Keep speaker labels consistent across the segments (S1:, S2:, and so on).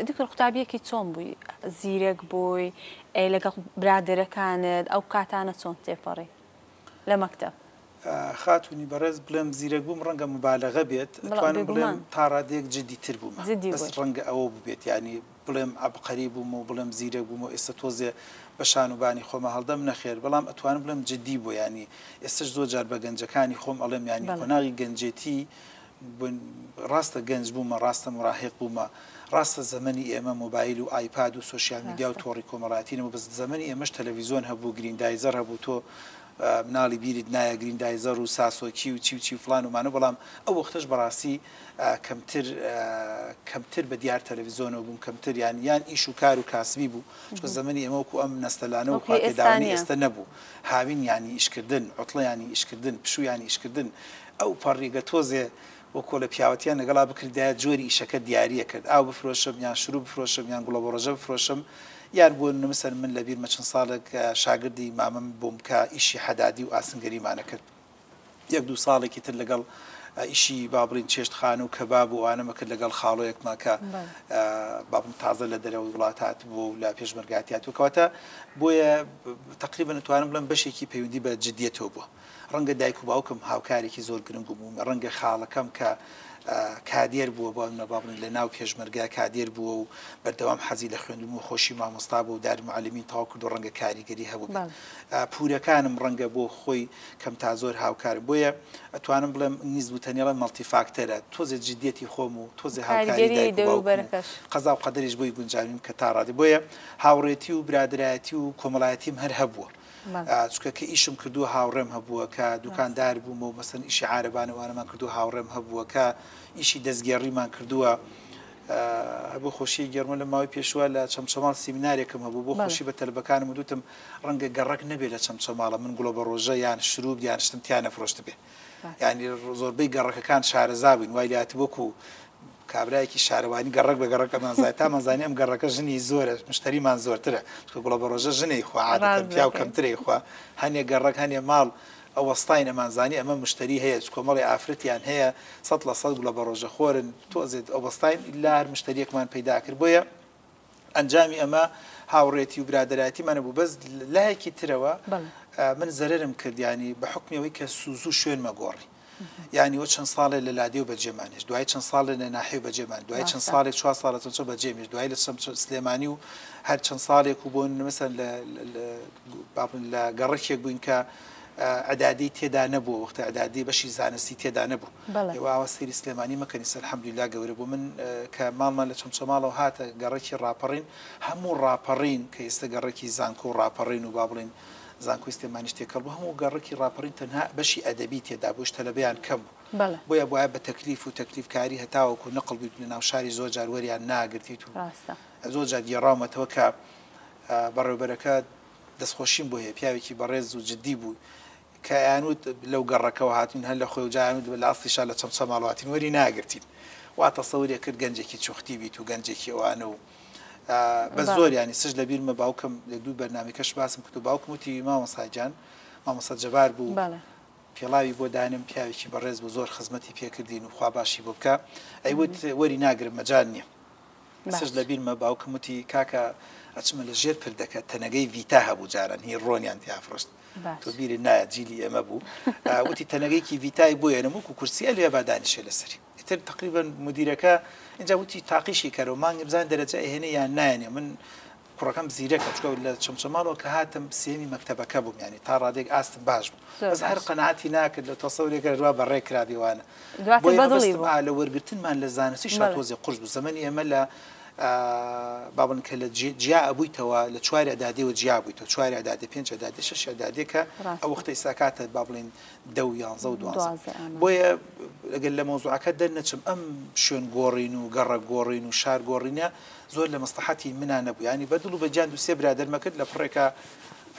S1: دکتۆر قوتابیەکی چۆن بووی؟ زیرەک بووی لەگەڵ برادەرەکانت ئەو کاتانە چۆن تێپەڕی لە مەکتەب؟
S2: خاتونی بەڕێز بڵێم زیرەک بووم ڕەنگە مبالەغە بێت توانم بڵێم تا ڕادێک جدیتر بوومە بەس ڕەنگە ئەوە ببێت ینی بڵێم عەبقەری بووم و بڵێم زیرەک بووم و ئێستا تۆزێ بە شانوبانی خۆمە هەڵدەم نەخێر بەڵام ئەتوانم بڵێم جدی بوو ینی ئێستش زۆر جار بە گەنجەکانی خۆم ئەڵێم ینی قۆناغی گەنجێتی ڕاستە گەنج بوومە ڕاستە مراهق بوومە ڕاستە زەمەنی ئێمە مۆبایل و ئایپاد و سۆشیال میدیا و تۆڕی کۆمەڵایەتینەوە بەس زەمەنی ئێمەش تەلەڤیزۆن هەبوو گریندایزەر هەبوو تۆ مناڵی بیرت نایە گریندایزەر و ساسۆکی و چی فلان ومانە بەڵام ئەو وەختەش بەڕاستی کەمتر بە دیار تەلەڤیزۆنەوە بووم کەمتر یان ئیش و کار و کاسبی بوو چکە زەمەنی ئێمە وەکو ئەم نەستەلانە و خواپێداوانی ئێستا نەبوو هاوین ینی ئیشکردن عوتڵە ینی ئیشکردن پشوو ینی ئیشکردن ئەو پەڕێگە تۆزێ وەکۆ لە پیاوەتیان لەگەڵا بکردایە جۆری ئیشەکە دیاریە کرد ئاو بفرۆشم یان شروع بفرۆشم یان گوڵە بە ڕۆژە بفرۆشم یان بۆ نمسەر من لە بیرمە چەند ساڵێک شاگردی مامەم بووم کە ئیشی حەدادی و ئاسنگەریمانە کرد یەک دوو ساڵێکی تر لەگەڵ ئیشی بابڕین چێشتخانە و کەباب و ئانەمە کرد لەگەڵ خاڵۆیەکمان کە بابم تازە لە دەرەوەی وڵاتات بوو لە پێشمەرگاتیات و کەواتە بۆیە تقریبا نتوانم بڵێم بەشێکی پەیوەندی بە جدیەتەوە بووە ڕەنگە دایک و باوکم هاوکارێکی زۆر گرنگ بوو ڕەنگە خاڵەکەم کە کادێر بووە بۆ نەبابن لە ناو پێشمەرگا کادێر بووە و بەردەوام حەزی لە خوێندن و خۆشی مامۆستا بوو و داری معلمین تەواو کرد و ڕەنگە کاریگەری هەبوو پورەکانم ڕەنگە بۆ خۆی کەم تا زۆر هاوکارم بۆیە ئەتوانم بڵێم نیزبوتەنیڵە مەڵتیفاکتەرە تۆزێ جدیەتی خۆم و تۆزێ هاوکاری قەزا و قەدەریش بۆی گونجاویم کە تا ڕادی بۆیە هاوڕێتی و برادرایەتی و کۆمەڵایەتیم هەر هەبووە چکە کە ئیشم کردووە هاوڕێم هەبووە کە دوکاندار بوومە و مەسەن ئیشی عارەبانەوانەمان کردو هاوڕێم هەبووە کە ئیشی دەستگێڕیمان کردووە بۆ خۆشی گەرمە لە ماوەی پێشوە لە چەمچەماڵ سیمینارێکم هەبوو بۆ خۆشی بە تەلبەکانم وتم ڕەنگە گەڕک نەبێت لە چەمچەماڵە من گوڵە بە ڕۆژە یان شروب یان شتم تیان نەفرۆشت بێ ینی زۆربەی گەڕەکەکان شارەزا بووین وای لات وەکو کابرایەکی شارەوانی گەڕک بە گەڕەکەمان زای تامەزانانی ئەم گەڕەکە ژنی زۆرە مشتریمان زۆرترە گوڵە بە ڕۆژە ژنەی خوا عادەتەن پیا و کەمترەی خوا هەنێ گەڕک هەنێ ماڵ ئەو وەستای نەمانزانی ئەمە مشتری هەیە کۆمەڵی ئافرەتیان هەیە 100% گوڵە بە ڕۆژە خۆرن تۆزێت ئەو وەستاین ئیلا هەر مشتریەکمان پەیدا کرد بۆیە ئەنجامی ئەمە هاوڕێتی و برادەرایەتیمانە بوو بەس لایەکی ترەوە من زەرەرم کرد ینی بە حکمیەوەی کە سوزوو شوێن مەگۆڕی یعنی وە چەند ساڵێ لە لادێ و بەجێمانش دوای چەند ساڵێ لە ناحێ و بەجێمان دوای چەند ساڵێک 4 ساڵە چەند بەجێمیش دوای لە سلێمانی و هەر چەند ساڵێک و بۆن مەسەن لە گەڕێکێک بووین کە عدادی تێدا نەبوو وەختە عدادی بەشی زانستی تێدا نەبوو ئێوە سەیری سلێمانی مەکەنی الحەمدوللا گەورە بوو من کە ماڵمان لە چەمچەماڵەوە هاتە گەڕێکی ڕاپەڕین هەموو ڕاپەڕین کە ئێستا گەڕێکی زانکۆ و ڕاپەڕین و با بڵێن زانکۆی سلێمانیش تێکەڵ بوو هەموو گەڕێکی ڕاپەڕین تەنها بەشی ئەدەبی تێدا بوو تەلەبەیان کەم بوو بۆیە بۆیە بە تەکلیف و تەکلیفکاری هەتاوەکو نەقڵ بیت لە ناو شاری زۆر جار وەریان ناگرتیت و زۆر جار گێڕاومەتەوە کە بەڕێوەبەرەکە دەستخۆشیم بۆ هەیە پیاوێکی بەڕێز و جددی بوو کە یانوت لەو گەڕەکەەوە هاتین هەر لە خۆی و جایانوت لە ئاستیشا لە چەمچەماڵاتین وەری ناگرتین واتە سەورێ کرد گەنجێکی چوختی بیت و گەنجێکی ئەوانە و بە زۆر ینی سش لە بیرمە باوکم لە دوو بەرنامەکەش باسم کرد و باوکم وتی مامۆستاجان مامۆستا جەبار بوو پێڵاوی بۆ دانم پیاوێکی بەڕێز بوو زۆر خزمەتی پێکردین و خوا باشی بۆ بکە ئەیوت وەری ناگرم مەجال نییە سش لە بیرمە باوکم وتی کاکە ئەچمە لە ژێر پردەکە تەنەگەی ڤیتا هەبوو جاران هی ڕۆنیان تیافرۆشت تۆ بیری نایە جیلی ئێمە بوو وتی تەنەگەیکی ڤیتای بۆیە نەمووک و کورسیە لێ بادانیشێ لەسەری ئیتر تقریبا مدیرەکە اینجا وتی تاقیشی کەرەوە مانگی بزان دەرەجە هێنە یان نایەنێ من کوڕەکەم زیرەکە چکە لە چەمچەماڵەوە کە هاتم سێمی مەکتەبەکە بووم ینی تا ڕادێک ئاستم باش بوو بەس هەر قەنەعاتی ناکرد لە تەسەورێکە ڕوا بەڕێ کرابیوانە لە وەرگرتنمان لە زانستی شاتۆزی قورس بوو زەمەنی ئێمە لە بابن کە لە جیا ئەبوویتەوە لە چواری ئەدادیەوە جیا بوویتەوە چواری ئەدادی 5 ئەدادی 6 ئەدادێکە ئەو وەختەی ساکاتە با بڵێن 10 و 11 و 12 بۆیە ئەگەر لە مۆزوعەکە دەرنەچم ئەم شوێن گۆڕین و گەڕە گۆڕین و شار گۆڕینە زۆر لە مەسلحەتی منە نەبوو ینی بەدڵ و بەجان دو سێ برادەرمەکرد لە پڕێکە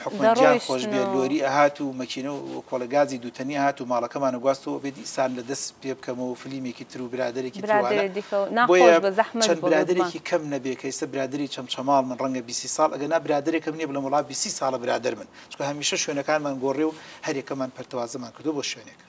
S2: حکومەتیان خۆش بێ لۆری ئەهات و مەکینە و کۆڵەگازی دووتەنی هات و ماڵەکەمانە گواستەوە بێ دیسان لە دەست پێ بکەمەوە فلیمێکی تر و برادێکی بۆیە چەند برادێکی کەم نەبێ کە ئێستا برادری چەمچەماڵ من ڕەنگە 20 ساڵ ئەگەنا برادێکم نییە بڵە وڵات 20 ساڵە برادەر من چکە هەمیشە شوێنەکانمان گۆڕێ و هەرێکەمان پەرتەوازەمان کردو بۆ شوێنێک.